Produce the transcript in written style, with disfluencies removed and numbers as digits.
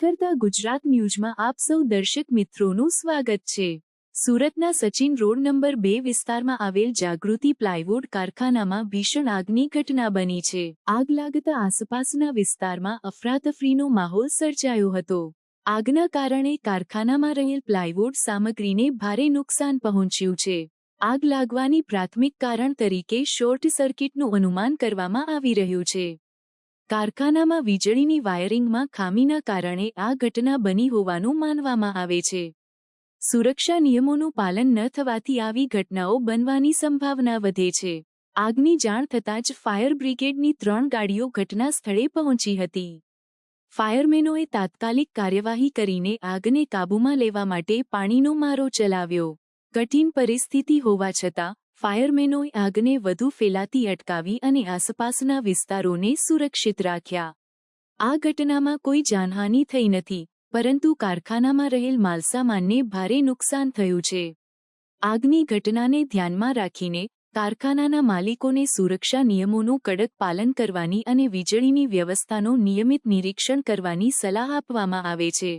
નીકળતા ગુજરાત ન્યૂઝમાં આપ સૌ દર્શક મિત્રોનું સ્વાગત છે। સુરતના સચિન રોડ નંબર 2 વિસ્તારમાં આવેલ જાગૃતિ પ્લાયવુડ કારખાનામાં ભીષણ આગની ઘટના બની છે। આગ લાગતા આસપાસના વિસ્તારમાં અફરાતફરીનો માહોલ સર્જાયો હતો। આગના કારણે કારખાનામાં રહેલ પ્લાયવુડ સામગ્રીને ભારે નુકસાન પહોંચ્યું છે। આગ લાગવાની પ્રાથમિક કારણ તરીકે શોર્ટ સર્કિટનું અનુમાન કરવામાં આવી રહ્યું છે। કારખાનામાં વીજળીની વાયરિંગમાં ખામીના કારણે આ ઘટના બની હોવાનું માનવામાં આવે છે। સુરક્ષા નિયમોનું પાલન ન થવાથી આવી ઘટનાઓ બનવાની સંભાવના વધે છે। આગની જાણ થતાં જ ફાયર બ્રિગેડની 3 ગાડીઓ ઘટના સ્થળે પહોંચી હતી। ફાયરમેનોએ તાત્કાલિક કાર્યવાહી કરીને આગને કાબૂમાં લેવા માટે પાણીનો મારો ચલાવ્યો। કઠિન પરિસ્થિતિ હોવા છતાં ફાયરમેનોએ આગને વધુ ફેલાતી અટકાવી અને આસપાસના વિસ્તારોને સુરક્ષિત રાખ્યા। આ ઘટનામાં કોઈ જાનહાનિ થઈ નથી, પરંતુ કારખાનામાં રહેલ માલસામાનને ભારે નુકસાન થયું છે। આગની ઘટનાને ધ્યાનમાં રાખીને કારખાનાના માલિકોને સુરક્ષા નિયમોનું કડક પાલન કરવાની અને વીજળીની વ્યવસ્થાનું નિયમિત નિરીક્ષણ કરવાની સલાહ આપવામાં આવે છે।